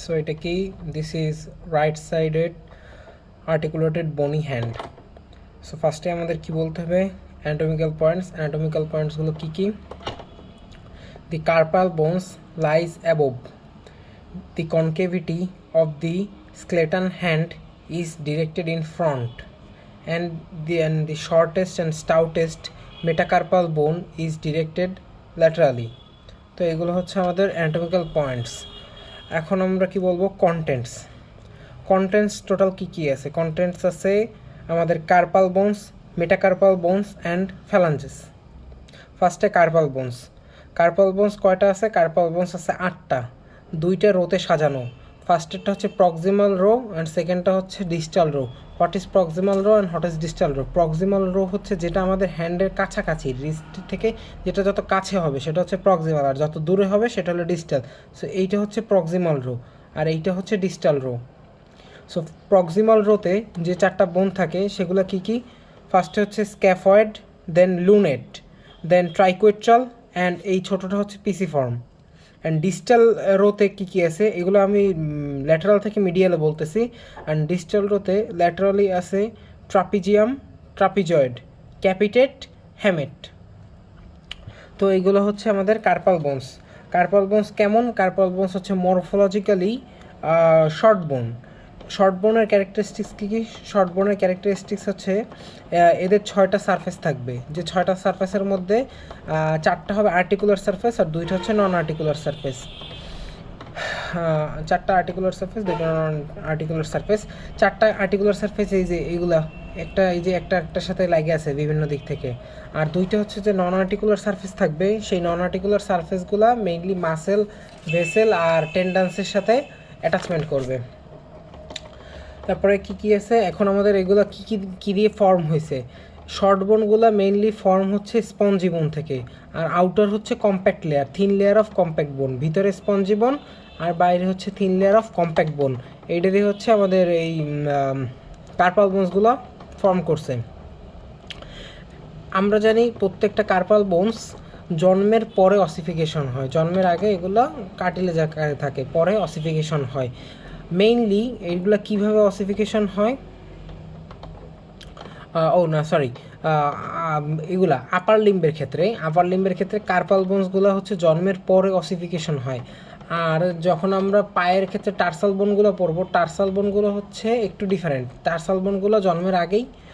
So এটা কি, this is right sided articulated bony hand. So ফার্স্টে আমাদের কি বলতে হবে, anatomical points গুলো কি কি? The carpal bones lies above the concavity of the skeleton hand is directed in front, and the shortest and stoutest metacarpal bone is directed laterally. তো এগুলো হচ্ছে আমাদের anatomical points. এখন আমরা কি বলবো, কন্টেন্টস টোটাল কি কি আছে? কন্টেন্টস আছে আমাদের carpal bones, metacarpal bones and phalanges. ফার্স্টে কার্পাল বোনস কয়টা আছে? কার্পাল বোনস আছে 8টা, 2টা রোতে সাজানো। ফার্স্টেরটা হচ্ছে প্রক্সিমাল রো অ্যান্ড সেকেন্ডটা হচ্ছে distal row. What is proximal row and what is distal row? Proximal row হচ্ছে যেটা আমাদের হ্যান্ডের কাছাকাছি, রিস্ট থেকে যেটা যত কাছে হবে সেটা হচ্ছে প্রক্সিমাল, আর যত দূরে হবে সেটা হলো ডিস্টাল। সো এইটা হচ্ছে প্রক্সিমাল রো আর এইটা হচ্ছে ডিস্টাল রো। সো প্রক্সিমাল রোতে যে 4টা বোন থাকে সেগুলো কি কি? ফার্স্টে হচ্ছে scaphoid, then lunate, then triquetral and এই ছোটোটা হচ্ছে পিসিফর্ম। অ্যান্ড ডিস্টাল রোতে কী কী আছে এগুলো আমি ল্যাটারাল থেকে মিডিয়ালে বলতেছি। অ্যান্ড ডিস্টাল রোতে ল্যাটারালি আছে ট্রাপিজিয়াম, ট্রাপিজয়েড, ক্যাপিটেট, হ্যামেট। তো এইগুলো হচ্ছে আমাদের কার্পাল বোনস কেমন? কার্পাল বোনস হচ্ছে মরফোলজিক্যালি শর্ট বোনের ক্যারেক্টারিস্টিক্স কী কী? শর্ট বোনের ক্যারেক্টারিস্টিক্স হচ্ছে এদের 6টা সারফেস থাকবে, যে 6টা সারফেসের মধ্যে 4টা হবে আর্টিকুলার সারফেস আর 2টা হচ্ছে নন আর্টিকুলার সারফেস। 4টা আর্টিকুলার সারফেস, 2টা নন আর্টিকুলার সারফেস। 4টা আর্টিকুলার সারফেস এই যে এইগুলা একটা, এই যে একটার সাথে লাগে আছে বিভিন্ন দিক থেকে। আর 2টা হচ্ছে যে নন আর্টিকুলার সারফেস থাকবে, সেই নন আর্টিকুলার সারফেসগুলা মেইনলি মাসেল, ভেসেল আর টেন্ডান্সের সাথে অ্যাটাচমেন্ট করবে। তারপরে কি কি আছে এখন আমাদের, এগুলো কি দিয়ে ফর্ম হয়েছে? শর্ট বোনগুলো মেইনলি ফর্ম হচ্ছে স্পঞ্জি বোন থেকে, আর আউটার হচ্ছে compact layer, thin layer of compact বোন। ভিতরে স্পঞ্জি বোন আর বাইরে হচ্ছে থিন লেয়ার অফ কম্প্যাক্ট বোন। এইটা দিয়ে হচ্ছে আমাদের এই কার্পাল বোনসগুলো ফর্ম করছে। আমরা জানি প্রত্যেকটা কার্পাল বোনস জন্মের পরে অসিফিকেশন হয়, জন্মের আগে এগুলো কার্টিলেজ আকারে থাকে, পরে অসিফিকেশন হয়। মেইনলি এইগুলো কীভাবে অসিফিকেশন হয়? এগুলা আপার লিম্বের ক্ষেত্রে কার্পাল বোনসগুলো হচ্ছে জন্মের পরে অসিফিকেশন হয়। আর যখন আমরা পায়ের ক্ষেত্রে টার্সাল বোনগুলো পড়বো, টার্সাল বোনগুলো হচ্ছে একটু ডিফারেন্ট। টার্সাল বোনগুলো জন্মের আগেই